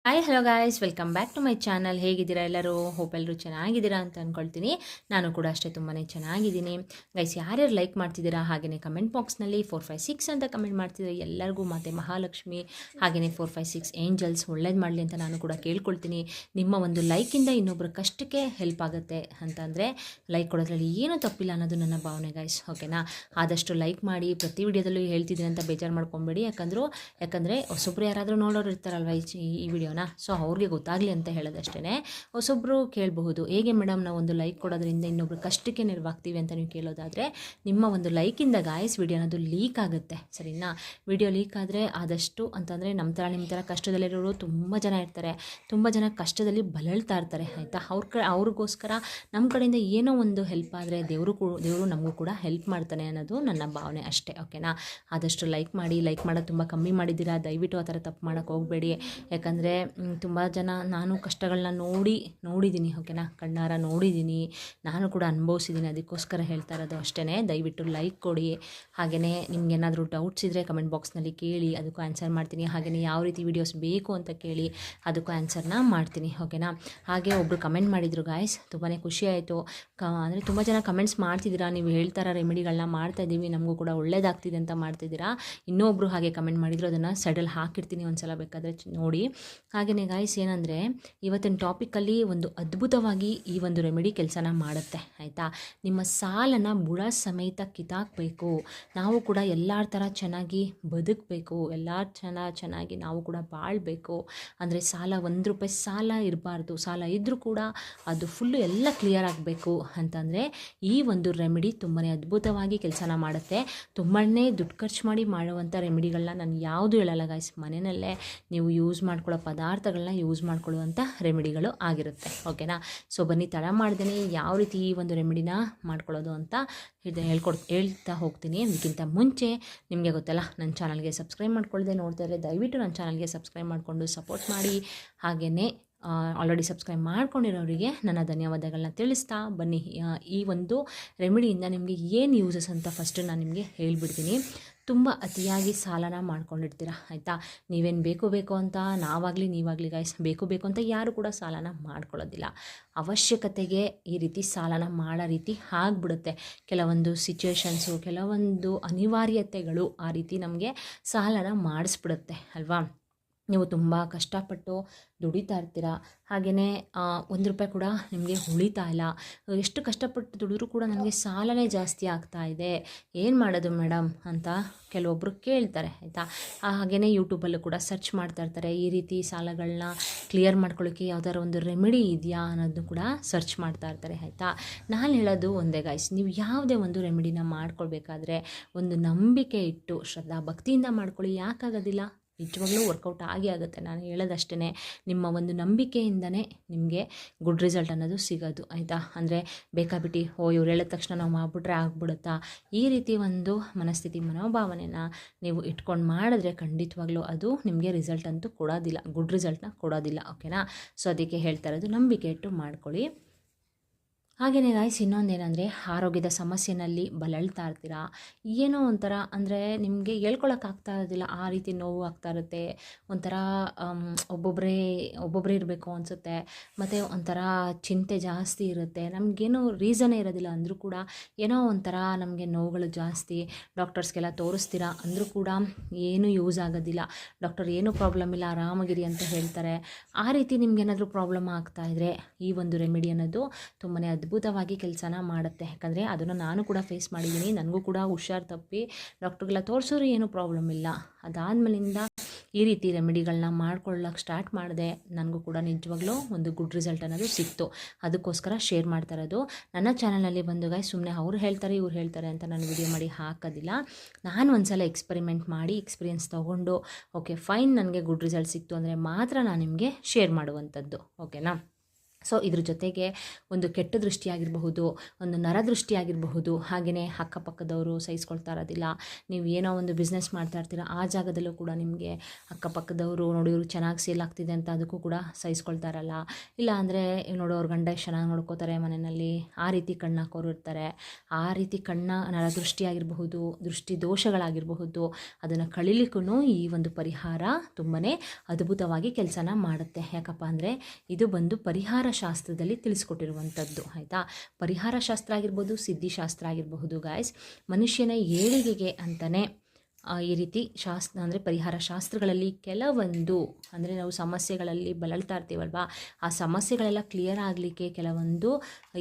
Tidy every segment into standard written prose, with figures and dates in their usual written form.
Hi hello guys, welcome back to my channel. ಹೇಗಿದ್ದೀರಾ ಎಲ್ಲರೂ? Hope ಎಲ್ಲರೂ ಚೆನ್ನಾಗಿದ್ದೀರಾ ಅಂತ ಅಂದ್ಕೊಳ್ತೀನಿ. ನಾನು ಕೂಡ ಅಷ್ಟೇ ತುಂಬಾ ಚೆನ್ನಾಗಿದ್ದೀನಿ ಗೈಸ್. ಯಾರ್ಯಾರು ಲೈಕ್ ಮಾಡ್ತಿದ್ದೀರಾ, ಹಾಗೆಯೇ ಕಮೆಂಟ್ ಬಾಕ್ಸ್ನಲ್ಲಿ 456 ಅಂತ ಕಮೆಂಟ್ ಮಾಡ್ತಿದ್ದೀರಾ ಎಲ್ಲರಿಗೂ ಮತ್ತು ಮಹಾಲಕ್ಷ್ಮಿ ಹಾಗೆಯೇ 456 ಏಂಜಲ್ಸ್ ಒಳ್ಳೇದು ಮಾಡಲಿ ಅಂತ ನಾನು ಕೂಡ ಕೇಳ್ಕೊಳ್ತೀನಿ. ನಿಮ್ಮ ಒಂದು ಲೈಕಿಂದ ಇನ್ನೊಬ್ಬರ ಕಷ್ಟಕ್ಕೆ ಹೆಲ್ಪ್ ಆಗುತ್ತೆ ಅಂತಂದರೆ ಲೈಕ್ ಕೊಡೋದ್ರಲ್ಲಿ ಏನೂ ತಪ್ಪಿಲ್ಲ ಅನ್ನೋದು ನನ್ನ ಭಾವನೆ ಗೈಸ್. ಓಕೆನಾ? ಆದಷ್ಟು ಲೈಕ್ ಮಾಡಿ. ಪ್ರತಿ ವಿಡಿಯೋದಲ್ಲೂ ಹೇಳ್ತಿದ್ದೀನಿ ಅಂತ ಬೇಜಾರು ಮಾಡ್ಕೊಬೇಡಿ. ಯಾಕಂದರೆ ಹೊಸೊಬ್ರು ಯಾರಾದರೂ ನೋಡೋರು ಇರ್ತಾರಲ್ವ ಈ ವಿಡಿಯೋನ, ಸೊ ಅವ್ರಿಗೆ ಗೊತ್ತಾಗಲಿ ಅಂತ ಹೇಳೋದಷ್ಟೇ. ಹೊಸೊಬ್ಬರು ಕೇಳಬಹುದು, ಹೇಗೆ ಮೇಡಮ್ ನಾವು ಒಂದು ಲೈಕ್ ಕೊಡೋದ್ರಿಂದ ಇನ್ನೊಬ್ರು ಕಷ್ಟಕ್ಕೆ ನೆರವಾಗ್ತೀವಿ ಅಂತ ನೀವು ಕೇಳೋದಾದರೆ, ನಿಮ್ಮ ಒಂದು ಲೈಕಿಂದ ಗಾಯ್ಸ್ ವಿಡಿಯೋ ಅನ್ನೋದು ಲೀಕ್ ಆಗುತ್ತೆ. ಸರಿನಾ? ವಿಡಿಯೋ ಲೀಕ್ ಆದರೆ ಆದಷ್ಟು ಅಂತಂದರೆ ನಿಮ್ಮ ಥರ ಕಷ್ಟದಲ್ಲಿರೋರು ತುಂಬ ಜನ ಇರ್ತಾರೆ, ತುಂಬ ಜನ ಕಷ್ಟದಲ್ಲಿ ಬಳಲ್ತಾ ಇರ್ತಾರೆ. ಆಯಿತಾ? ಅವ್ರಿಗೋಸ್ಕರ ನಮ್ಮ ಕಡೆಯಿಂದ ಏನೋ ಒಂದು ಹೆಲ್ಪ್ ಆದರೆ ದೇವರು ನಮಗೂ ಕೂಡ ಹೆಲ್ಪ್ ಮಾಡ್ತಾನೆ ಅನ್ನೋದು ನನ್ನ ಭಾವನೆ ಅಷ್ಟೇ. ಓಕೆನಾ? ಆದಷ್ಟು ಲೈಕ್ ಮಾಡಿ. ಲೈಕ್ ಮಾಡೋದು ತುಂಬ ಕಮ್ಮಿ ಮಾಡಿದ್ದೀರಾ, ದಯವಿಟ್ಟು ಆ ಥರ ತಪ್ಪು ಮಾಡೋಕ್ಕೆ ಹೋಗಬೇಡಿ. ಯಾಕಂದರೆ ತುಂಬ ಜನ, ನಾನು ಕಷ್ಟಗಳನ್ನ ನೋಡಿದ್ದೀನಿ. ಓಕೆನಾ? ಕಣ್ಣಾರ ನೋಡಿದ್ದೀನಿ, ನಾನು ಕೂಡ ಅನುಭವಿಸಿದ್ದೀನಿ. ಅದಕ್ಕೋಸ್ಕರ ಹೇಳ್ತಾ ಇರೋದು ಅಷ್ಟೇ. ದಯವಿಟ್ಟು ಲೈಕ್ ಕೊಡಿ. ಹಾಗೆಯೇ ನಿಮ್ಗೇನಾದರೂ ಡೌಟ್ಸ್ ಇದ್ದರೆ ಕಮೆಂಟ್ ಬಾಕ್ಸ್ನಲ್ಲಿ ಕೇಳಿ, ಅದಕ್ಕೂ ಆನ್ಸರ್ ಮಾಡ್ತೀನಿ. ಹಾಗೆಯೇ ಯಾವ ರೀತಿ ವೀಡಿಯೋಸ್ ಬೇಕು ಅಂತ ಕೇಳಿ, ಅದಕ್ಕೂ ಆನ್ಸರ್ನ ಮಾಡ್ತೀನಿ. ಓಕೆನಾ? ಹಾಗೆ ಒಬ್ಬರು ಕಮೆಂಟ್ ಮಾಡಿದರು ಗಾಯ್ಸ್, ತುಂಬಾ ಖುಷಿ ಆಯಿತು. ಅಂದರೆ ತುಂಬ ಜನ ಕಮೆಂಟ್ಸ್ ಮಾಡ್ತಿದ್ದೀರಾ, ನೀವು ಹೇಳ್ತಾರ ರೆಮಿಡಿಗಳನ್ನ ಮಾಡ್ತಾಯಿದ್ದೀವಿ, ನಮಗೂ ಕೂಡ ಒಳ್ಳೇದಾಗ್ತಿದೆ ಅಂತ ಮಾಡ್ತಿದ್ದೀರಾ. ಇನ್ನೊಬ್ಬರು ಹಾಗೆ ಕಮೆಂಟ್ ಮಾಡಿದ್ರು, ಅದನ್ನು ಸೈಡಲ್ಲಿ ಹಾಕಿರ್ತೀನಿ, ಒಂದ್ಸಲ ಬೇಕಾದರೆ ನೋಡಿ. ಹಾಗೆಯೇ ಗಾಯ್ಸ್, ಏನಂದರೆ ಇವತ್ತಿನ ಟಾಪಿಕಲ್ಲಿ ಒಂದು ಅದ್ಭುತವಾಗಿ ಈ ಒಂದು ರೆಮಿಡಿ ಕೆಲಸನ ಮಾಡುತ್ತೆ. ಆಯಿತಾ? ನಿಮ್ಮ ಸಾಲನ ಬುಡ ಸಮೇತ ಕಿತ್ತಾಕಬೇಕು. ನಾವು ಕೂಡ ಎಲ್ಲರ ಥರ ಚೆನ್ನಾಗಿ ಬದುಕಬೇಕು, ಎಲ್ಲರ ಚೆನ್ನಾಗಿ ನಾವು ಕೂಡ ಬಾಳಬೇಕು. ಅಂದರೆ ಸಾಲ, ₹1 ಸಾಲ ಇರಬಾರ್ದು. ಸಾಲ ಇದ್ದರೂ ಕೂಡ ಅದು ಫುಲ್ಲು ಎಲ್ಲ ಕ್ಲಿಯರ್ ಆಗಬೇಕು ಅಂತಂದರೆ ಈ ಒಂದು ರೆಮಿಡಿ ತುಂಬಾ ಅದ್ಭುತವಾಗಿ ಕೆಲಸನ ಮಾಡುತ್ತೆ. ತುಂಬಾ ದುಡ್ಡು ಖರ್ಚು ಮಾಡಿ ಮಾಡುವಂಥ ರೆಮಿಡಿಗಳನ್ನ ನಾನು ಯಾವುದು ಹೇಳಲ್ಲ ಗಾಯ್ಸ್. ಮನೆಯಲ್ಲೇ ನೀವು ಯೂಸ್ ಮಾಡ್ಕೊಳ್ಳೋ ಪದಾರ್ಥಗಳನ್ನ ಯೂಸ್ ಮಾಡ್ಕೊಳ್ಳುವಂಥ ರೆಮಿಡಿಗಳು ಆಗಿರುತ್ತೆ. ಓಕೆನಾ? ಸೊ ಬನ್ನಿ, ತಡ ಮಾಡ್ದೇನೆ ಯಾವ ರೀತಿ ಈ ಒಂದು ರೆಮಿಡಿನ ಮಾಡ್ಕೊಳ್ಳೋದು ಅಂತ ಹೇಳ್ತಾ ಹೋಗ್ತೀನಿ. ಅದಕ್ಕಿಂತ ಮುಂಚೆ ನಿಮಗೆ ಗೊತ್ತಲ್ಲ, ನನ್ನ ಚಾನಲ್ಗೆ ಸಬ್ಸ್ಕ್ರೈಬ್ ಮಾಡ್ಕೊಳ್ಳದೆ ನೋಡ್ತಾ ಇದ್ದರೆ ದಯವಿಟ್ಟು ನನ್ನ ಚಾನಲ್ಗೆ ಸಬ್ಸ್ಕ್ರೈಬ್ ಮಾಡಿಕೊಂಡು ಸಪೋರ್ಟ್ ಮಾಡಿ. ಹಾಗೆಯೇ ಆಲ್ರೆಡಿ ಸಬ್ಸ್ಕ್ರೈಬ್ ಮಾಡ್ಕೊಂಡಿರೋರಿಗೆ ನನ್ನ ಧನ್ಯವಾದಗಳನ್ನ ತಿಳಿಸ್ತಾ ಬನ್ನಿ. ಈ ಒಂದು ರೆಮಿಡಿಯಿಂದ ನಿಮಗೆ ಏನು ಯೂಸಸ್ ಅಂತ ಫಸ್ಟು ನಾನು ನಿಮಗೆ ಹೇಳ್ಬಿಡ್ತೀನಿ. ತುಂಬ ಅತಿಯಾಗಿ ಸಾಲನ ಮಾಡ್ಕೊಂಡಿರ್ತೀರ. ಆಯಿತಾ? ನೀವೇನು ಬೇಕು ಅಂತ ನೀವಾಗಲಿ ಗಾಯ್ಸ್, ಬೇಕು ಅಂತ ಯಾರು ಕೂಡ ಸಾಲನ ಮಾಡ್ಕೊಳ್ಳೋದಿಲ್ಲ. ಅವಶ್ಯಕತೆಗೆ ಈ ರೀತಿ ಸಾಲನ ಮಾಡೋ ರೀತಿ ಆಗಿಬಿಡುತ್ತೆ. ಕೆಲವೊಂದು ಸಿಚುವೇಶನ್ಸು, ಕೆಲವೊಂದು ಅನಿವಾರ್ಯತೆಗಳು ಆ ರೀತಿ ನಮಗೆ ಸಾಲನ ಮಾಡಿಸ್ಬಿಡುತ್ತೆ ಅಲ್ವಾ? ನೀವು ತುಂಬ ಕಷ್ಟಪಟ್ಟು ದುಡಿತಾ ಇರ್ತೀರ, ಹಾಗೆಯೇ ₹1 ಕೂಡ ನಿಮಗೆ ಉಳಿತಾ ಇಲ್ಲ. ಎಷ್ಟು ಕಷ್ಟಪಟ್ಟು ದುಡಿದ್ರೂ ಕೂಡ ನನಗೆ ಸಾಲನೇ ಜಾಸ್ತಿ ಆಗ್ತಾ ಇದೆ, ಏನು ಮಾಡೋದು ಮೇಡಮ್ ಅಂತ ಕೆಲವೊಬ್ಬರು ಕೇಳ್ತಾರೆ. ಆಯಿತಾ? ಹಾಗೆಯೇ ಯೂಟ್ಯೂಬಲ್ಲೂ ಕೂಡ ಸರ್ಚ್ ಮಾಡ್ತಾ ಇರ್ತಾರೆ, ಈ ರೀತಿ ಸಾಲಗಳನ್ನ ಕ್ಲಿಯರ್ ಮಾಡ್ಕೊಳ್ಳೋಕ್ಕೆ ಯಾವ್ದಾದ್ರು ಒಂದು ರೆಮಿಡಿ ಇದೆಯಾ ಅನ್ನೋದನ್ನು ಕೂಡ ಸರ್ಚ್ ಮಾಡ್ತಾ ಇರ್ತಾರೆ. ಆಯಿತಾ? ನಾನು ಹೇಳೋದು ಒಂದೇ ಗಾಯ್ಸ್, ನೀವು ಯಾವುದೇ ಒಂದು ರೆಮಿಡಿನ ಮಾಡ್ಕೊಳ್ಬೇಕಾದ್ರೆ ಒಂದು ನಂಬಿಕೆ ಇಟ್ಟು ಶ್ರದ್ಧಾ ಭಕ್ತಿಯಿಂದ ಮಾಡ್ಕೊಳ್ಳಿ. ಯಾಕಾಗೋದಿಲ್ಲ? ನಿಜವಾಗ್ಲೂ ವರ್ಕೌಟ್ ಆಗುತ್ತೆ. ನಾನು ಹೇಳೋದಷ್ಟೇ, ನಿಮ್ಮ ಒಂದು ನಂಬಿಕೆಯಿಂದನೇ ನಿಮಗೆ ಗುಡ್ ರಿಸಲ್ಟ್ ಅನ್ನೋದು ಸಿಗೋದು. ಆಯಿತಾ? ಅಂದರೆ ಬೇಕಾಬಿಟ್ಟು ಇವ್ರು ಹೇಳಿದ ತಕ್ಷಣ ನಾವು ಮಾಡಿಬಿಟ್ರೆ ಆಗ್ಬಿಡುತ್ತಾ, ಈ ರೀತಿ ಒಂದು ಮನಸ್ಥಿತಿ, ಮನೋಭಾವನೆನ ನೀವು ಇಟ್ಕೊಂಡು ಮಾಡಿದ್ರೆ ಖಂಡಿತವಾಗ್ಲೂ ಅದು ನಿಮಗೆ ರಿಸಲ್ಟ್ ಅಂತೂ ಕೊಡೋದಿಲ್ಲ, ಗುಡ್ ರಿಸಲ್ಟ್ನ ಕೊಡೋದಿಲ್ಲ. ಓಕೆನಾ? ಸೊ ಅದಕ್ಕೆ ಹೇಳ್ತಾ ಇರೋದು, ನಂಬಿಕೆ ಇಟ್ಟು ಮಾಡ್ಕೊಳ್ಳಿ. ಹಾಗೆಯೇ ಗಾಯ್ಸ್, ಇನ್ನೊಂದೇನೆಂದರೆ, ಆರೋಗ್ಯದ ಸಮಸ್ಯೆಯಲ್ಲಿ ಬಳಲ್ತಾ ಇರ್ತೀರಾ, ಏನೋ ಒಂಥರ ಅಂದರೆ ನಿಮಗೆ ಹೇಳ್ಕೊಳಕ್ಕಾಗ್ತಾ ಇರೋದಿಲ್ಲ, ಆ ರೀತಿ ನೋವು ಆಗ್ತಾ ಇರುತ್ತೆ. ಒಂಥರ ಒಬ್ಬೊಬ್ಬರೇ ಇರಬೇಕು ಅನಿಸುತ್ತೆ, ಮತ್ತು ಒಂಥರ ಚಿಂತೆ ಜಾಸ್ತಿ ಇರುತ್ತೆ. ನಮಗೇನೋ ರೀಸನ್ನೇ ಇರೋದಿಲ್ಲ ಅಂದರೂ ಕೂಡ ಏನೋ ಒಂಥರ ನಮಗೆ ನೋವುಗಳು ಜಾಸ್ತಿ. ಡಾಕ್ಟರ್ಸ್ಗೆಲ್ಲ ತೋರಿಸ್ತೀರಾ ಅಂದರೂ ಕೂಡ ಏನೂ ಯೂಸ್ ಆಗೋದಿಲ್ಲ. ಡಾಕ್ಟರ್ ಏನೂ ಪ್ರಾಬ್ಲಮ್ ಇಲ್ಲ, ಆರಾಮಾಗಿರಿ ಅಂತ ಹೇಳ್ತಾರೆ. ಆ ರೀತಿ ನಿಮ್ಗೇನಾದರೂ ಪ್ರಾಬ್ಲಮ್ ಆಗ್ತಾಯಿದ್ರೆ ಈ ಒಂದು ರೆಮಿಡಿ ಅನ್ನೋದು ತುಂಬಾ ಅದ್ಭುತವಾಗಿ ಕೆಲಸನ ಮಾಡುತ್ತೆ. ಯಾಕಂದರೆ ಅದನ್ನು ನಾನು ಕೂಡ ಫೇಸ್ ಮಾಡಿದ್ದೀನಿ. ನನಗೂ ಕೂಡ ಹುಷಾರು ತಪ್ಪಿ ಡಾಕ್ಟ್ರಿಗೆಲ್ಲ ತೋರಿಸೋರು ಏನೂ ಪ್ರಾಬ್ಲಮ್ ಇಲ್ಲ. ಅದಾದಮೇಲಿಂದ ಈ ರೀತಿ ರೆಮಿಡಿಗಳನ್ನ ಮಾಡ್ಕೊಳ್ಳೋಕೆ ಸ್ಟಾರ್ಟ್ ಮಾಡಿದೆ. ನನಗೂ ಕೂಡ ನಿಜವಾಗ್ಲೂ ಒಂದು ಗುಡ್ ರಿಸಲ್ಟ್ ಅನ್ನೋದು ಸಿಕ್ತು. ಅದಕ್ಕೋಸ್ಕರ ಶೇರ್ ಮಾಡ್ತಾ ಇರೋದು. ನನ್ನ ಚಾನಲಲ್ಲಿ ಬಂದು ಗಾಯ್ಸ್, ಸುಮ್ಮನೆ ಅವ್ರು ಹೇಳ್ತಾರೆ ಇವ್ರು ಹೇಳ್ತಾರೆ ಅಂತ ನಾನು ವಿಡಿಯೋ ಮಾಡಿ ಹಾಕೋದಿಲ್ಲ. ನಾನು ಒಂದ್ಸಲ ಎಕ್ಸ್ಪೆರಿಮೆಂಟ್ ಮಾಡಿ ಎಕ್ಸ್ಪೀರಿಯೆನ್ಸ್ ತೊಗೊಂಡು ಓಕೆ ಫೈನ್, ನನಗೆ ಗುಡ್ ರಿಸಲ್ಟ್ ಸಿಕ್ತು ಅಂದರೆ ಮಾತ್ರ ನಾನು ನಿಮಗೆ ಶೇರ್ ಮಾಡುವಂಥದ್ದು. ಓಕೆನಾ? ಸೊ ಇದ್ರ ಜೊತೆಗೆ ಒಂದು ಕೆಟ್ಟ ದೃಷ್ಟಿಯಾಗಿರಬಹುದು, ಒಂದು ನರದೃಷ್ಟಿಯಾಗಿರಬಹುದು, ಹಾಗೆಯೇ ಅಕ್ಕಪಕ್ಕದವರು ಸಹಿಸ್ಕೊಳ್ತಾ ಇರೋದಿಲ್ಲ. ನೀವು ಏನೋ ಒಂದು ಬಿಸ್ನೆಸ್ ಮಾಡ್ತಾ ಇರ್ತೀರ, ಆ ಜಾಗದಲ್ಲೂ ಕೂಡ ನಿಮಗೆ ಅಕ್ಕಪಕ್ಕದವರು ನೋಡಿ ಇವ್ರು ಚೆನ್ನಾಗಿ ಸೇಲ್ ಆಗ್ತಿದೆ ಅಂತ ಅದಕ್ಕೂ ಕೂಡ ಸಹಿಸ್ಕೊಳ್ತಾ ಇರಲ್ಲ. ಇಲ್ಲ ಅಂದರೆ ನೋಡೋ ಅವ್ರ ಗಂಡ ಚೆನ್ನಾಗಿ ನೋಡ್ಕೋತಾರೆ ಮನೆಯಲ್ಲಿ, ಆ ರೀತಿ ಕಣ್ಣು ಹಾಕೋರು ಇರ್ತಾರೆ. ಆ ರೀತಿ ನರದೃಷ್ಟಿಯಾಗಿರಬಹುದು, ದೃಷ್ಟಿ ದೋಷಗಳಾಗಿರಬಹುದು, ಅದನ್ನು ಕಳೀಲಿಕ್ಕೂ ಈ ಒಂದು ಪರಿಹಾರ ತುಂಬಾ ಅದ್ಭುತವಾಗಿ ಕೆಲಸನ ಮಾಡುತ್ತೆ. ಯಾಕಪ್ಪ ಅಂದರೆ ಇದು ಬಂದು ಪರಿಹಾರ ಶಾಸ್ತ್ರದಲ್ಲಿ ತಿಳಿಸ್ಕೊಟ್ಟಿರುವಂಥದ್ದು, ಆಯಿತಾ. ಪರಿಹಾರ ಶಾಸ್ತ್ರ ಆಗಿರ್ಬೋದು, ಸಿದ್ಧಿಶಾಸ್ತ್ರ ಆಗಿರಬಹುದು ಗಾಯ್ಸ್. ಮನುಷ್ಯನ ಏಳಿಗೆಗೆ ಅಂತಲೇ ಈ ರೀತಿ ಅಂದರೆ ಪರಿಹಾರ ಶಾಸ್ತ್ರಗಳಲ್ಲಿ ಕೆಲವೊಂದು ಅಂದರೆ ನಾವು ಸಮಸ್ಯೆಗಳಲ್ಲಿ ಬಳಲ್ತಾ ಇರ್ತೀವಲ್ವ, ಆ ಸಮಸ್ಯೆಗಳೆಲ್ಲ ಕ್ಲಿಯರ್ ಆಗಲಿಕ್ಕೆ ಕೆಲವೊಂದು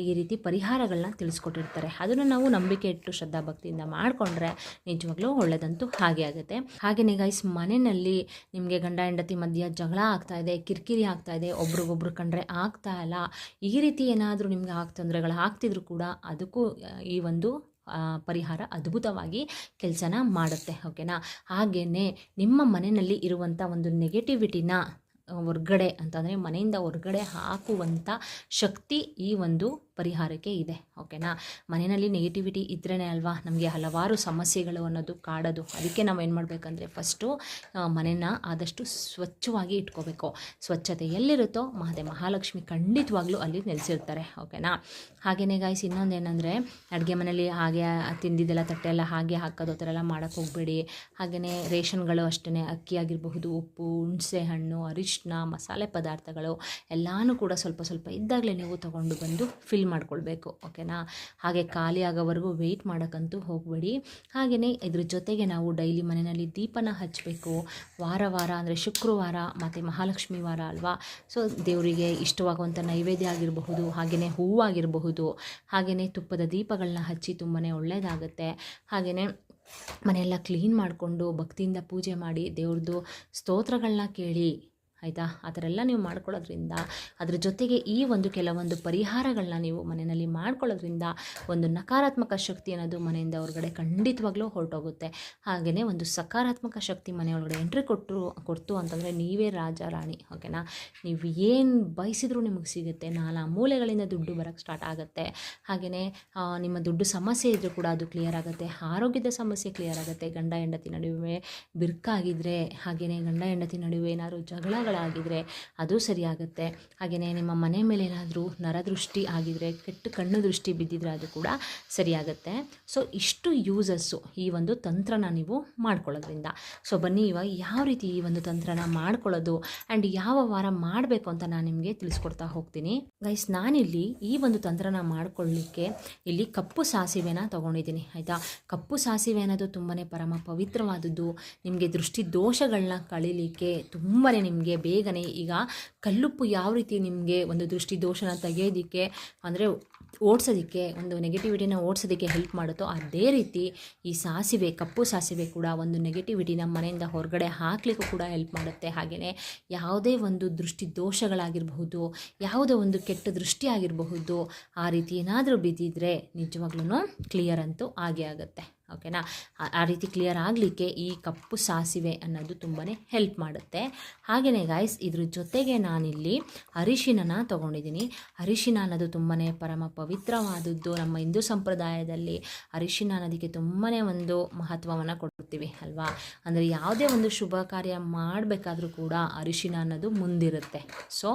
ಈ ರೀತಿ ಪರಿಹಾರಗಳನ್ನ ತಿಳಿಸ್ಕೊಟ್ಟಿರ್ತಾರೆ. ಅದನ್ನು ನಾವು ನಂಬಿಕೆ ಇಟ್ಟು ಶ್ರದ್ಧಾಭಕ್ತಿಯಿಂದ ಮಾಡಿಕೊಂಡ್ರೆ ನಿಜವಾಗ್ಲೂ ಒಳ್ಳೆಯದಂತೂ ಹಾಗೆ ಆಗುತ್ತೆ. ಹಾಗೆಯೇ ಗೈಸ್, ಮನೆಯಲ್ಲಿ ನಿಮಗೆ ಗಂಡ ಹೆಂಡತಿ ಮಧ್ಯೆ ಜಗಳ ಆಗ್ತಾಯಿದೆ, ಕಿರಿಕಿರಿ ಆಗ್ತಾಯಿದೆ, ಒಬ್ರಿಗೊಬ್ರು ಕಂಡ್ರೆ ಆಗ್ತಾ ಇಲ್ಲ, ಈ ರೀತಿ ಏನಾದರೂ ನಿಮಗೆ ತೊಂದರೆಗಳು ಆಗ್ತಿದ್ರು ಕೂಡ ಅದಕ್ಕೂ ಈ ಒಂದು ಪರಿಹಾರ ಅದ್ಭುತವಾಗಿ ಕೆಲಸನ ಮಾಡುತ್ತೆ, ಓಕೆನಾ. ಹಾಗೆಯೇ ನಿಮ್ಮ ಮನೆಯಲ್ಲಿ ಇರುವಂಥ ಒಂದು ನೆಗೆಟಿವಿಟಿನ ಹೊರ್ಗಡೆ ಅಂತಂದರೆ ಮನೆಯಿಂದ ಹೊರ್ಗಡೆ ಹಾಕುವಂಥ ಶಕ್ತಿ ಈ ಒಂದು ಪರಿಹಾರಕ್ಕೆ ಇದೆ, ಓಕೆನಾ. ಮನೆಯಲ್ಲಿ ನೆಗೆಟಿವಿಟಿ ಇದ್ರೇ ಅಲ್ವಾ ನಮಗೆ ಹಲವಾರು ಸಮಸ್ಯೆಗಳು ಅನ್ನೋದು ಕಾಡೋದು. ಅದಕ್ಕೆ ನಾವು ಏನು ಮಾಡಬೇಕಂದ್ರೆ ಫಸ್ಟು ಮನೆನ ಆದಷ್ಟು ಸ್ವಚ್ಛವಾಗಿ ಇಟ್ಕೋಬೇಕು. ಸ್ವಚ್ಛತೆ ಎಲ್ಲಿರುತ್ತೋ ಮಹಾಲಕ್ಷ್ಮಿ ಖಂಡಿತವಾಗ್ಲೂ ಅಲ್ಲಿ ನೆಲೆಸಿರ್ತಾರೆ, ಓಕೆನಾ. ಹಾಗೆಯೇ ಗಾಯ್ಸ್, ಇನ್ನೊಂದೇನೆಂದರೆ ಅಡುಗೆ ಮನೇಲಿ ಹಾಗೆ ತಿಂದಿದ್ದೆಲ್ಲ ತಟ್ಟೆಲ್ಲ ಹಾಗೆ ಹಾಕೋದು ಆ ಥರ ಎಲ್ಲ ಮಾಡೋಕ್ಕೆ ಹೋಗಬೇಡಿ. ಹಾಗೆಯೇ ರೇಷನ್ಗಳು ಅಷ್ಟೇ, ಅಕ್ಕಿ ಆಗಿರಬಹುದು, ಉಪ್ಪು, ಹುಣಸೆ ಹಣ್ಣು, ಅರಿಶಿನ, ಮಸಾಲೆ ಪದಾರ್ಥಗಳು ಎಲ್ಲನೂ ಕೂಡ ಸ್ವಲ್ಪ ಸ್ವಲ್ಪ ಇದ್ದಾಗಲೇ ನೀವು ತೊಗೊಂಡು ಬಂದು ಫಿಲ್ ಮಾಡ್ಕೊಳ್ಬೇಕು, ಓಕೆನಾ. ಹಾಗೆ ಖಾಲಿ ಆಗೋವರೆಗೂ ವೆಯ್ಟ್ ಮಾಡೋಕ್ಕಂತೂ ಹೋಗಬೇಡಿ. ಹಾಗೆಯೇ ಇದ್ರ ಜೊತೆಗೆ ನಾವು ಡೈಲಿ ಮನೆಯಲ್ಲಿ ದೀಪನ ಹಚ್ಚಬೇಕು. ವಾರ ಅಂದರೆ ಶುಕ್ರವಾರ ಮತ್ತು ಮಹಾಲಕ್ಷ್ಮಿ ವಾರ ಅಲ್ವಾ. ಸೊ ದೇವರಿಗೆ ಇಷ್ಟವಾಗುವಂಥ ನೈವೇದ್ಯ ಆಗಿರಬಹುದು, ಹಾಗೆಯೇ ಹೂವಾಗಿರಬಹುದು, ಹಾಗೆಯೇ ತುಪ್ಪದ ದೀಪಗಳನ್ನ ಹಚ್ಚಿ ತುಂಬಾ ಒಳ್ಳೆಯದಾಗುತ್ತೆ. ಹಾಗೆಯೇ ಮನೆಯೆಲ್ಲ ಕ್ಲೀನ್ ಮಾಡಿಕೊಂಡು ಭಕ್ತಿಯಿಂದ ಪೂಜೆ ಮಾಡಿ ದೇವ್ರದ್ದು ಸ್ತೋತ್ರಗಳನ್ನ ಕೇಳಿ, ಆಯಿತಾ. ಆ ಥರ ಎಲ್ಲ ನೀವು ಮಾಡ್ಕೊಳ್ಳೋದ್ರಿಂದ, ಅದ್ರ ಜೊತೆಗೆ ಈ ಒಂದು ಕೆಲವೊಂದು ಪರಿಹಾರಗಳನ್ನ ನೀವು ಮನೆಯಲ್ಲಿ ಮಾಡ್ಕೊಳ್ಳೋದ್ರಿಂದ ಒಂದು ನಕಾರಾತ್ಮಕ ಶಕ್ತಿ ಅನ್ನೋದು ಮನೆಯಿಂದ ಹೊರಗಡೆ ಖಂಡಿತವಾಗ್ಲೂ ಹೊರಟೋಗುತ್ತೆ. ಹಾಗೆಯೇ ಒಂದು ಸಕಾರಾತ್ಮಕ ಶಕ್ತಿ ಮನೆಯೊಳಗಡೆ ಎಂಟ್ರಿ ಕೊಡ್ತು ಅಂತಂದರೆ ನೀವೇ ರಾಜ ರಾಣಿ, ಓಕೆನಾ. ನೀವು ಏನು ಬಯಸಿದ್ರೂ ನಿಮಗೆ ಸಿಗುತ್ತೆ. ನಾನಾ ಮೂಲೆಗಳಿಂದ ದುಡ್ಡು ಬರೋಕ್ಕೆ ಸ್ಟಾರ್ಟ್ ಆಗುತ್ತೆ. ಹಾಗೆಯೇ ನಿಮ್ಮ ದುಡ್ಡು ಸಮಸ್ಯೆ ಇದ್ದರೂ ಕೂಡ ಅದು ಕ್ಲಿಯರ್ ಆಗುತ್ತೆ. ಆರೋಗ್ಯದ ಸಮಸ್ಯೆ ಕ್ಲಿಯರ್ ಆಗುತ್ತೆ. ಗಂಡ ಹೆಂಡತಿ ನಡುವೆ ಬಿರುಕಾಗಿದ್ದರೆ, ಹಾಗೆಯೇ ಗಂಡ ಹೆಂಡತಿ ನಡುವೆ ಏನಾದರೂ ಜಗಳಗಳಾಗಿದ್ದರೆ ಅದು ಸರಿಯಾಗುತ್ತೆ. ಹಾಗೆಯೇ ನಿಮ್ಮ ಮನೆ ಮೇಲೆ ಏನಾದರೂ ನರದೃಷ್ಟಿ ಆಗಿದ್ದರೆ, ಕೆಟ್ಟ ಕಣ್ಣು ದೃಷ್ಟಿ ಬಿದ್ದಿದ್ರೆ ಅದು ಕೂಡ ಸರಿಯಾಗುತ್ತೆ. ಸೊ ಇಷ್ಟು ಯೂಸಸ್ಸು ಈ ಒಂದು ತಂತ್ರನ ನೀವು ಮಾಡ್ಕೊಳ್ಳೋದ್ರಿಂದ. ಸೊ ಬನ್ನಿ ಇವಾಗ ಯಾವ ರೀತಿ ಈ ಒಂದು ತಂತ್ರನ ಮಾಡ್ಕೊಳ್ಳೋದು ಆ್ಯಂಡ್ ಯಾವ ವಾರ ಮಾಡಬೇಕು ಅಂತ ನಾನು ನಿಮಗೆ ತಿಳಿಸ್ಕೊಡ್ತಾ ಹೋಗ್ತೀನಿ ಗೈಸ್. ನಾನಿಲ್ಲಿ ಈ ಒಂದು ತಂತ್ರನ ಮಾಡ್ಕೊಳ್ಳಿಕ್ಕೆ ಇಲ್ಲಿ ಕಪ್ಪು ಸಾಸಿವೆನ ತೊಗೊಂಡಿದ್ದೀನಿ, ಆಯಿತಾ. ಕಪ್ಪು ಸಾಸಿವೆ ಅನ್ನೋದು ತುಂಬಾ ಪರಮ ಪವಿತ್ರವಾದದ್ದು. ನಿಮಗೆ ದೃಷ್ಟಿ ದೋಷಗಳನ್ನ ಕಳೀಲಿಕ್ಕೆ ತುಂಬಾ ನಿಮಗೆ ಬೇಗನೆ, ಈಗ ಕಲ್ಲುಪ್ಪು ಯಾವ ರೀತಿ ನಿಮಗೆ ಒಂದು ದೃಷ್ಟಿ ದೋಷನ ತೆಗೆಯೋದಕ್ಕೆ ಅಂದರೆ ಓಡಿಸೋದಕ್ಕೆ, ಒಂದು ನೆಗೆಟಿವಿಟಿನ ಓಡಿಸೋದಕ್ಕೆ ಹೆಲ್ಪ್ ಮಾಡುತ್ತೋ, ಅದೇ ರೀತಿ ಈ ಸಾಸಿವೆ, ಕಪ್ಪು ಸಾಸಿವೆ ಕೂಡ ಒಂದು ನೆಗೆಟಿವಿಟಿನ ಮನೆಯಿಂದ ಹೊರಗಡೆ ಹಾಕಲಿಕ್ಕೂ ಕೂಡ ಹೆಲ್ಪ್ ಮಾಡುತ್ತೆ. ಹಾಗೆಯೇ ಯಾವುದೇ ಒಂದು ದೃಷ್ಟಿ ದೋಷಗಳಾಗಿರಬಹುದು, ಯಾವುದೇ ಒಂದು ಕೆಟ್ಟ ದೃಷ್ಟಿ ಆಗಿರಬಹುದು, ಆ ರೀತಿ ಏನಾದರೂ ಬಿದ್ದಿದ್ರೆ ನಿಜವಾಗ್ಲೂ ಕ್ಲಿಯರ್ ಅಂತೂ ಆಗೇ ಆಗುತ್ತೆ, ಓಕೆನಾ. ಆ ರೀತಿ ಕ್ಲಿಯರ್ ಆಗಲಿಕ್ಕೆ ಈ ಕಪ್ಪು ಸಾಸಿವೆ ಅನ್ನೋದು ತುಂಬಾ ಹೆಲ್ಪ್ ಮಾಡುತ್ತೆ. ಹಾಗೆಯೇ ಗಾಯ್ಸ್, ಇದ್ರ ಜೊತೆಗೆ ನಾನಿಲ್ಲಿ ಅರಿಶಿನ ತೊಗೊಂಡಿದ್ದೀನಿ. ಅರಿಶಿನ ಅನ್ನೋದು ತುಂಬಾ ಪರಮ ಪವಿತ್ರವಾದದ್ದು. ನಮ್ಮ ಹಿಂದೂ ಸಂಪ್ರದಾಯದಲ್ಲಿ ಅರಿಶಿನ ಅನ್ನೋದಕ್ಕೆ ತುಂಬಾ ಒಂದು ಮಹತ್ವವನ್ನು ಕೊಡ್ತೀವಿ ಅಲ್ವಾ. ಅಂದರೆ ಯಾವುದೇ ಒಂದು ಶುಭ ಕಾರ್ಯ ಮಾಡಬೇಕಾದ್ರೂ ಕೂಡ ಅರಿಶಿನ ಅನ್ನೋದು ಮುಂದಿರುತ್ತೆ. ಸೊ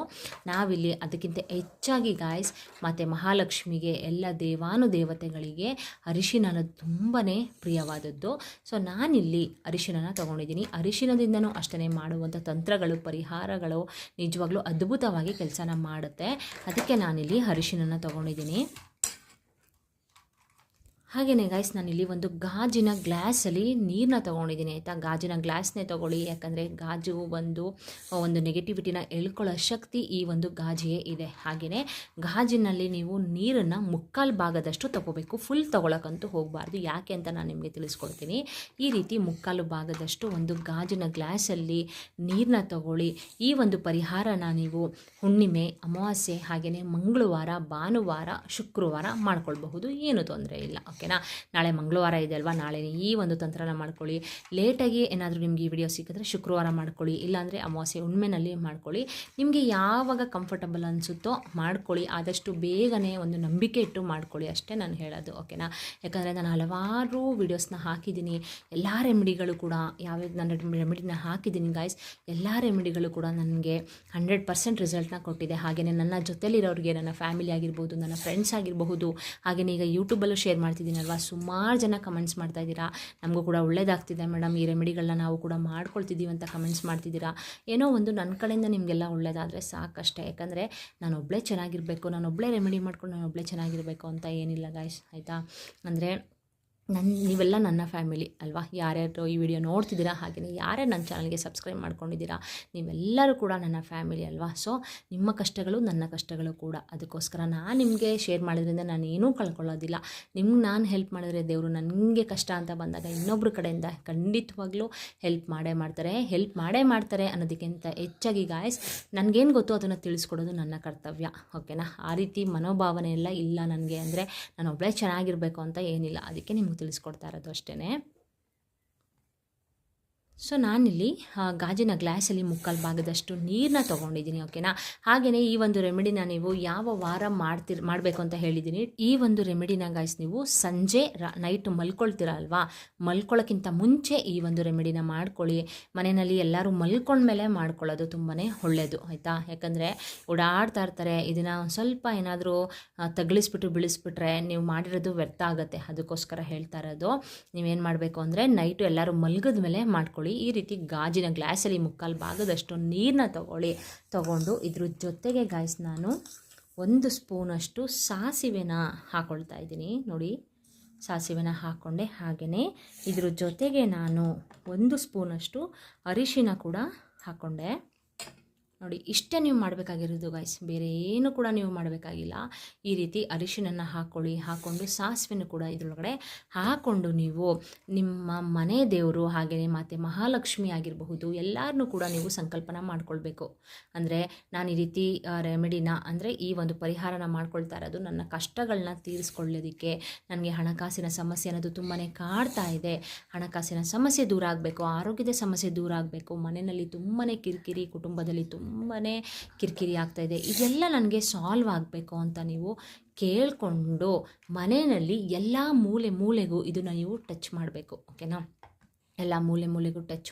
ನಾವಿಲ್ಲಿ ಅದಕ್ಕಿಂತ ಹೆಚ್ಚಾಗಿ ಗಾಯ್ಸ್, ಮತ್ತು ಮಹಾಲಕ್ಷ್ಮಿಗೆ, ಎಲ್ಲ ದೇವಾನುದೇವತೆಗಳಿಗೆ ಅರಿಶಿನ ಅನ್ನೋದು ತುಂಬಾ ಪ್ರಿಯವಾದದ್ದು. ಸೊ ನಾನಿಲ್ಲಿ ಅರಿಶಿನ ತೊಗೊಂಡಿದ್ದೀನಿ. ಅರಿಶಿನದಿಂದನೂ ಅಷ್ಟೇ ಮಾಡುವಂಥ ತಂತ್ರಗಳು, ಪರಿಹಾರಗಳು ನಿಜವಾಗ್ಲೂ ಅದ್ಭುತವಾಗಿ ಕೆಲಸನ ಮಾಡುತ್ತೆ. ಅದಕ್ಕೆ ನಾನಿಲ್ಲಿ ಅರಿಶಿನ ತೊಗೊಂಡಿದ್ದೀನಿ. ಹಾಗೆಯೇ ಗೈಸ್, ನಾನಿಲ್ಲಿ ಒಂದು ಗಾಜಿನ ಗ್ಲಾಸಲ್ಲಿ ನೀರನ್ನ ತೊಗೊಂಡಿದ್ದೀನಿ, ಆಯಿತಾ. ಗಾಜಿನ ಗ್ಲಾಸ್ನೇ ತೊಗೊಳ್ಳಿ, ಯಾಕಂದರೆ ಗಾಜು ಒಂದು ನೆಗೆಟಿವಿಟಿನ ಎಳ್ಕೊಳ್ಳೋ ಶಕ್ತಿ ಈ ಒಂದು ಗಾಜಿಗೆ ಇದೆ. ಹಾಗೆಯೇ ಗಾಜಿನಲ್ಲಿ ನೀವು ನೀರನ್ನು ಮುಕ್ಕಾಲು ಭಾಗದಷ್ಟು ತೊಗೋಬೇಕು, ಫುಲ್ ತೊಗೊಳಕ್ಕಂತೂ ಹೋಗಬಾರ್ದು. ಯಾಕೆ ಅಂತ ನಾನು ನಿಮಗೆ ತಿಳಿಸ್ಕೊಡ್ತೀನಿ. ಈ ರೀತಿ ಮುಕ್ಕಾಲು ಭಾಗದಷ್ಟು ಒಂದು ಗಾಜಿನ ಗ್ಲಾಸಲ್ಲಿ ನೀರನ್ನ ತೊಗೊಳ್ಳಿ. ಈ ಒಂದು ಪರಿಹಾರನ ನೀವು ಹುಣ್ಣಿಮೆ, ಅಮಾವಾಸ್ಯೆ, ಹಾಗೆಯೇ ಮಂಗಳವಾರ, ಭಾನುವಾರ, ಶುಕ್ರವಾರ ಮಾಡ್ಕೊಳ್ಬಹುದು, ಏನೂ ತೊಂದರೆ ಇಲ್ಲ, ಓಕೆ. ಓಕೆನಾ. ನಾಳೆ ಮಂಗಳವಾರ ಇದೆ ಅಲ್ವಾ, ನಾಳೆ ಈ ಒಂದು ತಂತ್ರನ ಮಾಡ್ಕೊಳ್ಳಿ. ಲೇಟಾಗಿ ಏನಾದರೂ ನಿಮಗೆ ಈ ವಿಡಿಯೋ ಸಿಕ್ಕಿದ್ರೆ ಶುಕ್ರವಾರ ಮಾಡ್ಕೊಳ್ಳಿ, ಇಲ್ಲಾಂದರೆ ಅಮಾವಾಸ್ಯೆ ಹುಣ್ಮೆನಲ್ಲಿ ಮಾಡ್ಕೊಳ್ಳಿ. ನಿಮಗೆ ಯಾವಾಗ ಕಂಫರ್ಟಬಲ್ ಅನಿಸುತ್ತೋ ಮಾಡ್ಕೊಳ್ಳಿ. ಆದಷ್ಟು ಬೇಗನೆ ಒಂದು ನಂಬಿಕೆ ಇಟ್ಟು ಮಾಡ್ಕೊಳ್ಳಿ ಅಷ್ಟೇ ನಾನು ಹೇಳೋದು, ಓಕೆನಾ. ಯಾಕಂದರೆ ನಾನು ಹಲವಾರು ವೀಡಿಯೋಸ್ನ ಹಾಕಿದ್ದೀನಿ, ಎಲ್ಲ ರೆಮಿಡಿಗಳು ಕೂಡ ಯಾವ್ಯಾವ ನಾನು ರೆಮಿಡಿನ ಹಾಕಿದ್ದೀನಿ ಗೈಸ್, ಎಲ್ಲ ರೆಮಿಡಿಗಳು ಕೂಡ ನನಗೆ 100% ರಿಸಲ್ಟ್ನ ಕೊಟ್ಟಿದೆ. ಹಾಗೆಯೇ ನನ್ನ ಜೊತೆಲಿರೋರಿಗೆ, ನನ್ನ ಫ್ಯಾಮಿಲಿ ಆಗಿರ್ಬೋದು, ನನ್ನ ಫ್ರೆಂಡ್ಸ್ ಆಗಿರಬಹುದು, ಹಾಗೆಯೇ ಈಗ ಯೂಟ್ಯೂಬಲ್ಲೂ ಶೇರ್ ಮಾಡ್ತಿದ್ದೀನಲ್ವ, ಸುಮಾರು ಜನ ಕಮೆಂಟ್ಸ್ ಮಾಡ್ತಾಯಿದ್ದೀರಾ, ನಮಗೂ ಕೂಡ ಒಳ್ಳೇದಾಗ್ತಿದೆ ಮೇಡಮ್, ಈ ರೆಮಿಡಿಗಳನ್ನ ನಾವು ಕೂಡ ಮಾಡ್ಕೊಳ್ತಿದ್ದೀವಿ ಅಂತ ಕಮೆಂಟ್ಸ್ ಮಾಡ್ತಿದ್ದೀರಾ. ಏನೋ ಒಂದು ನನ್ನ ಕಡೆಯಿಂದ ನಿಮಗೆಲ್ಲ ಒಳ್ಳೇದಾದರೆ ಸಾಕಷ್ಟೇ. ಯಾಕಂದರೆ ನಾನೊಬ್ಬಳೇ ಚೆನ್ನಾಗಿರಬೇಕು, ನಾನೊಬ್ಬಳೇ ರೆಮಿಡಿ ಮಾಡ್ಕೊಂಡು ನಾನೊಬ್ಬಳೇ ಚೆನ್ನಾಗಿರಬೇಕು ಅಂತ ಏನಿಲ್ಲ ಗೈಸ್, ಆಯಿತಾ. ಅಂದರೆ ನೀವೆಲ್ಲ ನನ್ನ ಫ್ಯಾಮಿಲಿ ಅಲ್ವಾ. ಯಾರ್ಯಾರು ಈ ವಿಡಿಯೋ ನೋಡ್ತಿದ್ದೀರಾ, ಹಾಗೆಯೇ ಯಾರ್ಯಾರು ನನ್ನ ಚಾನಲ್ಗೆ ಸಬ್ಸ್ಕ್ರೈಬ್ ಮಾಡ್ಕೊಂಡಿದ್ದೀರಾ, ನೀವೆಲ್ಲರೂ ಕೂಡ ನನ್ನ ಫ್ಯಾಮಿಲಿ ಅಲ್ವಾ. ಸೊ ನಿಮ್ಮ ಕಷ್ಟಗಳು ನನ್ನ ಕಷ್ಟಗಳು ಕೂಡ, ಅದಕ್ಕೋಸ್ಕರ ನಾನು ನಿಮಗೆ ಶೇರ್ ಮಾಡೋದ್ರಿಂದ ನಾನು ಏನೂ ಕಳ್ಕೊಳ್ಳೋದಿಲ್ಲ. ನಿಮ್ಗೆ ನಾನು ಹೆಲ್ಪ್ ಮಾಡಿದ್ರೆ ದೇವರು ನನಗೆ ಕಷ್ಟ ಅಂತ ಬಂದಾಗ ಇನ್ನೊಬ್ಬರ ಕಡೆಯಿಂದ ಖಂಡಿತವಾಗ್ಲೂ ಹೆಲ್ಪ್ ಮಾಡೇ ಮಾಡ್ತಾರೆ ಅನ್ನೋದಕ್ಕಿಂತ ಹೆಚ್ಚಾಗಿ ಗಾಯ್ಸ್, ನನಗೇನು ಗೊತ್ತೋ ಅದನ್ನು ತಿಳಿಸ್ಕೊಡೋದು ನನ್ನ ಕರ್ತವ್ಯ, ಓಕೆನಾ. ಆ ರೀತಿ ಮನೋಭಾವನೆ ಎಲ್ಲ ಇಲ್ಲ ನನಗೆ. ಅಂದರೆ ನಾನು ಒಬ್ಬಳೇ ಚೆನ್ನಾಗಿರಬೇಕು ಅಂತ ಏನಿಲ್ಲ, ಅದಕ್ಕೆ ನಿಮ್ಗೆ ತಿಳಿಸ್ಕೊಡ್ತಾ ಇರೋದು ಅಷ್ಟೇ. ಸೊ ನಾನಿಲ್ಲಿ ಗಾಜಿನ ಗ್ಲಾಸಲ್ಲಿ ಮುಕ್ಕಾಲು ಭಾಗದಷ್ಟು ನೀರನ್ನ ತೊಗೊಂಡಿದ್ದೀನಿ, ಓಕೆನಾ. ಹಾಗೆಯೇ ಈ ಒಂದು ರೆಮಿಡಿನ ನೀವು ಯಾವ ವಾರ ಮಾಡಬೇಕು ಅಂತ ಹೇಳಿದ್ದೀನಿ. ಈ ಒಂದು ರೆಮಿಡಿನ ಗಾಯ್ಸ್ ನೀವು ಸಂಜೆ ನೈಟ್ ಮಲ್ಕೊಳ್ತೀರ ಅಲ್ವಾ, ಮಲ್ಕೊಳ್ಳೋಕ್ಕಿಂತ ಮುಂಚೆ ಈ ಒಂದು ರೆಮಿಡಿನ ಮಾಡ್ಕೊಳ್ಳಿ. ಮನೆಯಲ್ಲಿ ಎಲ್ಲರೂ ಮಲ್ಕೊಂಡ್ಮೇಲೆ ಮಾಡ್ಕೊಳ್ಳೋದು ತುಂಬಾ ಒಳ್ಳೆಯದು, ಆಯಿತಾ. ಯಾಕಂದರೆ ಓಡಾಡ್ತಾ ಇರ್ತಾರೆ, ಇದನ್ನು ಒಂದು ಸ್ವಲ್ಪ ಏನಾದರೂ ತಗಲಿಸ್ಬಿಟ್ಟು ಬಿಳಿಸ್ಬಿಟ್ರೆ ನೀವು ಮಾಡಿರೋದು ವ್ಯರ್ಥ ಆಗುತ್ತೆ. ಅದಕ್ಕೋಸ್ಕರ ಹೇಳ್ತಾ ಇರೋದು, ನೀವೇನು ಮಾಡಬೇಕು ಅಂದರೆ ನೈಟು ಎಲ್ಲರೂ ಮಲಗಿದ ಮೇಲೆ ಮಾಡ್ಕೊಳ್ಳಿ. ಈ ರೀತಿ ಗಾಜಿನ ಗ್ಲಾಸಲ್ಲಿ ಮುಕ್ಕಾಲು ಭಾಗದಷ್ಟು ನೀರನ್ನ ತಗೊಂಡು ಇದ್ರ ಜೊತೆಗೆ ಗಾಯ್ಸ್ ನಾನು 1 ಸ್ಪೂನಷ್ಟು ಸಾಸಿವೆನ ಹಾಕ್ಕೊಳ್ತಾ ಇದ್ದೀನಿ ನೋಡಿ. ಸಾಸಿವೆನ ಹಾಕ್ಕೊಂಡೆ. ಹಾಗೆಯೇ ಇದ್ರ ಜೊತೆಗೆ ನಾನು 1 ಸ್ಪೂನಷ್ಟು ಅರಿಶಿನ ಕೂಡ ಹಾಕ್ಕೊಂಡೆ ನೋಡಿ. ಇಷ್ಟೇ ನೀವು ಮಾಡಬೇಕಾಗಿರೋದು ಗೈಸ್, ಬೇರೆ ಏನು ಕೂಡ ನೀವು ಮಾಡಬೇಕಾಗಿಲ್ಲ. ಈ ರೀತಿ ಅರಿಶಿನನ್ನು ಹಾಕ್ಕೊಂಡು ಸಾಸಿವೆನೂ ಕೂಡ ಇದರೊಳಗಡೆ ಹಾಕ್ಕೊಂಡು ನೀವು ನಿಮ್ಮ ಮನೆ ದೇವರು ಹಾಗೆಯೇ ಮಾತೆ ಮಹಾಲಕ್ಷ್ಮಿ ಆಗಿರಬಹುದು ಎಲ್ಲರನ್ನೂ ಕೂಡ ನೀವು ಸಂಕಲ್ಪನ ಮಾಡ್ಕೊಳ್ಬೇಕು. ಅಂದರೆ ನಾನು ಈ ರೀತಿ ರೆಮಿಡಿನ ಅಂದರೆ ಈ ಒಂದು ಪರಿಹಾರನ ಮಾಡ್ಕೊಳ್ತಾ ಇರೋದು ನನ್ನ ಕಷ್ಟಗಳನ್ನ ತೀರಿಸ್ಕೊಳ್ಳೋದಕ್ಕೆ. ನನಗೆ ಹಣಕಾಸಿನ ಸಮಸ್ಯೆ ಅನ್ನೋದು ತುಂಬಾ ಕಾಡ್ತಾ ಇದೆ. ಹಣಕಾಸಿನ ಸಮಸ್ಯೆ ದೂರ ಆಗಬೇಕು, ಆರೋಗ್ಯದ ಸಮಸ್ಯೆ ದೂರ ಆಗಬೇಕು, ಮನೆಯಲ್ಲಿ ತುಂಬಾ ಕಿರಿಕಿರಿ, ಕುಟುಂಬದಲ್ಲಿ ತುಂಬಾ ಕಿರಿಕಿರಿ ಆಗ್ತಾಯಿದೆ, ಇದೆಲ್ಲ ನನಗೆ ಸಾಲ್ವ್ ಆಗಬೇಕು ಅಂತ ನೀವು ಕೇಳಿಕೊಂಡು ಮನೆಯಲ್ಲಿ ಎಲ್ಲ ಮೂಲೆಗೂ ಇದನ್ನು ನೀವು ಟಚ್ ಮಾಡಬೇಕು, ಓಕೆನಾ. ಎಲ್ಲ ಮೂಲೆಗೂ ಟಚ್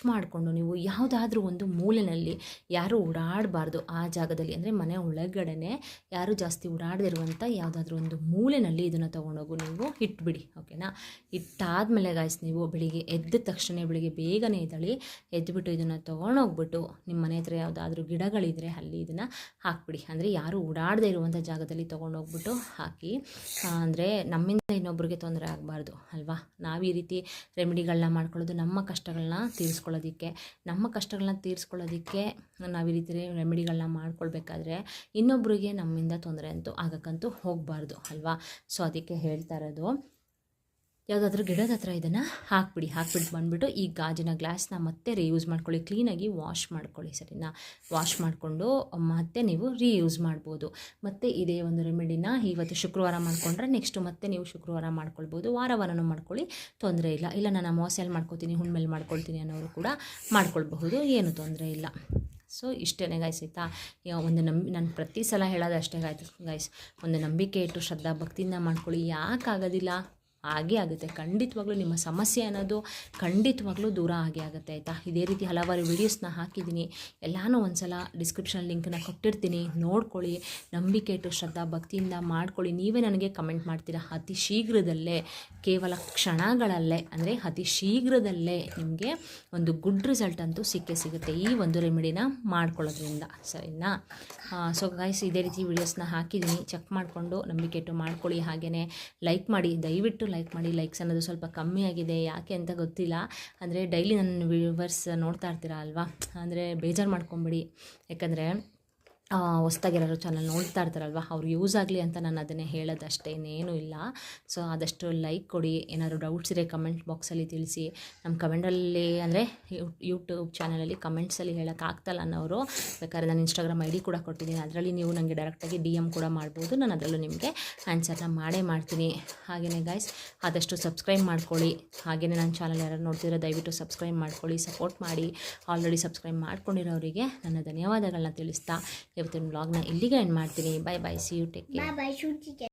ಮಾಡಿಕೊಂಡು ನೀವು ಯಾವುದಾದ್ರೂ ಒಂದು ಮೂಲೆಯಲ್ಲಿ ಯಾರೂ ಓಡಾಡಬಾರ್ದು ಆ ಜಾಗದಲ್ಲಿ, ಅಂದರೆ ಮನೆ ಒಳಗಡೆ ಯಾರು ಜಾಸ್ತಿ ಓಡಾಡದಿರುವಂಥ ಯಾವುದಾದ್ರೂ ಒಂದು ಮೂಲೆಯಲ್ಲಿ ಇದನ್ನು ತೊಗೊಂಡೋಗು ನೀವು ಇಟ್ಬಿಡಿ, ಓಕೆನಾ. ಇಟ್ಟಾದಮೇಲೆ ಗಾಯ್ಸ್ ನೀವು ಬೆಳಿಗ್ಗೆ ಎದ್ದ ತಕ್ಷಣ ಬೆಳಿಗ್ಗೆ ಬೇಗನೆ ಎದ್ದುಬಿಟ್ಟು ಇದನ್ನು ತೊಗೊಂಡೋಗ್ಬಿಟ್ಟು ನಿಮ್ಮ ಮನೆ ಹತ್ರ ಯಾವುದಾದ್ರೂ ಗಿಡಗಳಿದ್ರೆ ಅಲ್ಲಿ ಇದನ್ನು ಹಾಕ್ಬಿಡಿ. ಅಂದರೆ ಯಾರು ಓಡಾಡದೇ ಇರುವಂಥ ಜಾಗದಲ್ಲಿ ತೊಗೊಂಡೋಗ್ಬಿಟ್ಟು ಹಾಕಿ. ಅಂದರೆ ನಮ್ಮಿಂದ ಇನ್ನೊಬ್ರಿಗೆ ತೊಂದರೆ ಆಗಬಾರ್ದು ಅಲ್ವಾ. ನಾವು ಈ ರೀತಿ ರೆಮಿಡಿಗಳನ್ನ ಮಾಡ್ಕೊಳ್ಳೋದು ನಮ್ಮ ಕಷ್ಟಗಳನ್ನ ತೀರಿಸ್ಕೊಳ್ಳೋದಕ್ಕೆ ನಾವು ಈ ರೀತಿ ರೆಮಿಡಿಗಳನ್ನ ಮಾಡ್ಕೊಳ್ಬೇಕಾದ್ರೆ ಇನ್ನೊಬ್ಬರಿಗೆ ನಮ್ಮಿಂದ ತೊಂದರೆ ಆಗಕ್ಕಂತೂ ಹೋಗಬಾರ್ದು ಅಲ್ವಾ. ಸೊ ಅದಕ್ಕೆ ಹೇಳ್ತಾ ಇರೋದು, ಯಾವುದಾದ್ರೂ ಗಿಡದ ಹತ್ರ ಇದನ್ನು ಹಾಕ್ಬಿಟ್ಟು ಬಂದುಬಿಟ್ಟು ಈ ಗಾಜಿನ ಗ್ಲಾಸ್ನ ಮತ್ತೆ ರೀಯೂಸ್ ಮಾಡ್ಕೊಳ್ಳಿ. ಕ್ಲೀನಾಗಿ ವಾಶ್ ಮಾಡ್ಕೊಳ್ಳಿ, ಸರಿನಾ. ವಾಶ್ ಮಾಡಿಕೊಂಡು ಮತ್ತೆ ನೀವು ರೀಯೂಸ್ ಮಾಡ್ಬೋದು. ಮತ್ತು ಇದೇ ಒಂದು ರೆಮಿಡಿನ ಇವತ್ತು ಶುಕ್ರವಾರ ಮಾಡಿಕೊಂಡ್ರೆ ನೆಕ್ಸ್ಟು ಮತ್ತೆ ನೀವು ಶುಕ್ರವಾರ ಮಾಡ್ಕೊಳ್ಬೋದು, ವಾರನೂ ಮಾಡ್ಕೊಳ್ಳಿ, ತೊಂದರೆ ಇಲ್ಲ ನಾನು ಅಮಾವಾಸ್ಯೆಯಲ್ಲಿ ಮಾಡ್ಕೊತೀನಿ, ಹುಣ್ಮೇಲೆ ಮಾಡ್ಕೊಳ್ತೀನಿ ಅನ್ನೋರು ಕೂಡ ಮಾಡ್ಕೊಳ್ಬಹುದು, ಏನು ತೊಂದರೆ ಇಲ್ಲ. ಸೊ ಇಷ್ಟೇ ಗೈಸ್, ಆಯಿತಾ. ನಾನು ಪ್ರತಿ ಸಲ ಹೇಳೋದು ಅಷ್ಟೇ ಗೈಸ್, ಒಂದು ನಂಬಿಕೆ ಇಟ್ಟು ಶ್ರದ್ಧಾ ಭಕ್ತಿಯಿಂದ ಮಾಡ್ಕೊಳ್ಳಿ. ಯಾಕಾಗೋದಿಲ್ಲ, ಆಗೇ ಆಗುತ್ತೆ ಖಂಡಿತವಾಗ್ಲೂ. ನಿಮ್ಮ ಸಮಸ್ಯೆ ಅನ್ನೋದು ಖಂಡಿತವಾಗ್ಲೂ ದೂರ ಆಗುತ್ತೆ, ಆಯಿತಾ. ಇದೇ ರೀತಿ ಹಲವಾರು ವೀಡಿಯೋಸ್ನ ಹಾಕಿದ್ದೀನಿ, ಎಲ್ಲನೂ ಒಂದು ಸಲ ಡಿಸ್ಕ್ರಿಪ್ಷನ್ ಲಿಂಕ್ನ ಕೊಟ್ಟಿರ್ತೀನಿ, ನೋಡ್ಕೊಳ್ಳಿ. ನಂಬಿಕೆ ಇಟ್ಟು ಶ್ರದ್ಧಾ ಭಕ್ತಿಯಿಂದ ಮಾಡ್ಕೊಳ್ಳಿ. ನೀವೇ ನನಗೆ ಕಮೆಂಟ್ ಮಾಡ್ತೀರಾ, ಅತಿ ಶೀಘ್ರದಲ್ಲೇ, ಕೇವಲ ಕ್ಷಣಗಳಲ್ಲೇ, ಅಂದರೆ ಅತಿ ಶೀಘ್ರದಲ್ಲೇ ನಿಮಗೆ ಒಂದು ಗುಡ್ ರಿಸಲ್ಟ್ ಅಂತೂ ಸಿಗುತ್ತೆ ಈ ಒಂದು ರೆಮಿಡಿನ ಮಾಡ್ಕೊಳ್ಳೋದ್ರಿಂದ, ಸರಿನಾ. ಸೊ ಗೈಸ್, ಇದೇ ರೀತಿ ವೀಡಿಯೋಸ್ನ ಹಾಕಿದ್ದೀನಿ, ಚೆಕ್ ಮಾಡಿಕೊಂಡು ನಂಬಿಕೆ ಇಟ್ಟು ಮಾಡ್ಕೊಳ್ಳಿ. ಹಾಗೆಯೇ ಲೈಕ್ ಮಾಡಿ, ದಯವಿಟ್ಟು ಲೈಕ್ ಮಾಡಿ. ಲೈಕ್ಸ್ ಅನ್ನೋದು ಸ್ವಲ್ಪ ಕಮ್ಮಿ ಆಗಿದೆ, ಯಾಕೆ ಅಂತ ಗೊತ್ತಿಲ್ಲ. ಅಂದರೆ ಡೈಲಿ ನನ್ನ ವ್ಯೂವರ್ಸ್ ನೋಡ್ತಾ ಇರ್ತೀರಾ ಅಲ್ವಾ, ಅಂದರೆ ಬೇಜಾರು ಮಾಡ್ಕೊಂಬಿಡಿ. ಯಾಕಂದರೆ ಹೊಸ್ದಾಗಿರೋರು ಚಾನಲ್ ನೋಡ್ತಾ ಇರ್ತಾರಲ್ವ ಅವ್ರು ಯೂಸ್ ಆಗಲಿ ಅಂತ ನಾನು ಅದನ್ನೇ ಹೇಳೋದಷ್ಟೇ, ಇನ್ನೇನೂ ಇಲ್ಲ. ಸೊ ಆದಷ್ಟು ಲೈಕ್ ಕೊಡಿ, ಏನಾದರೂ ಡೌಟ್ಸ್ ಇದ್ದರೆ ಕಮೆಂಟ್ ಬಾಕ್ಸಲ್ಲಿ ತಿಳಿಸಿ. ನಮ್ಮ ಕಮೆಂಟಲ್ಲಿ ಅಂದರೆ ಯೂಟ್ಯೂಬ್ ಚಾನಲಲ್ಲಿ ಕಮೆಂಟ್ಸಲ್ಲಿ ಹೇಳೋಕ್ಕಾಗ್ತಲ್ಲ ಅನ್ನೋರು ಬೇಕಾದ್ರೆ ನಾನು ಇನ್ಸ್ಟಾಗ್ರಾಮ್ ID ಕೂಡ ಕೊಟ್ಟಿದ್ದೀನಿ, ಅದರಲ್ಲಿ ನೀವು ನನಗೆ ಡೈರೆಕ್ಟಾಗಿ DM ಕೂಡ ಮಾಡ್ಬೋದು, ನಾನು ಅದರಲ್ಲೂ ನಿಮಗೆ ಆನ್ಸರ್ನ ಮಾಡೇ ಮಾಡ್ತೀನಿ. ಹಾಗೆಯೇ ಗೈಸ್ ಆದಷ್ಟು ಸಬ್ಸ್ಕ್ರೈಬ್ ಮಾಡ್ಕೊಳ್ಳಿ. ಹಾಗೆಯೇ ನನ್ನ ಚಾನಲ್ ಯಾರು ನೋಡ್ತಿರೋ ದಯವಿಟ್ಟು ಸಬ್ಸ್ಕ್ರೈಬ್ ಮಾಡ್ಕೊಳ್ಳಿ, ಸಪೋರ್ಟ್ ಮಾಡಿ. ಆಲ್ರೆಡಿ ಸಬ್ಸ್ಕ್ರೈಬ್ ಮಾಡ್ಕೊಂಡಿರೋರಿಗೆ ನನ್ನ ಧನ್ಯವಾದಗಳನ್ನ ತಿಳಿಸ್ತಾ ಇವತ್ತಿನ ವ್ಲಾಗ್ನ ಇಲ್ಲಿಗೆ ಎಂಡ್ ಮಾಡ್ತೀನಿ. Bye bye, see you, take care.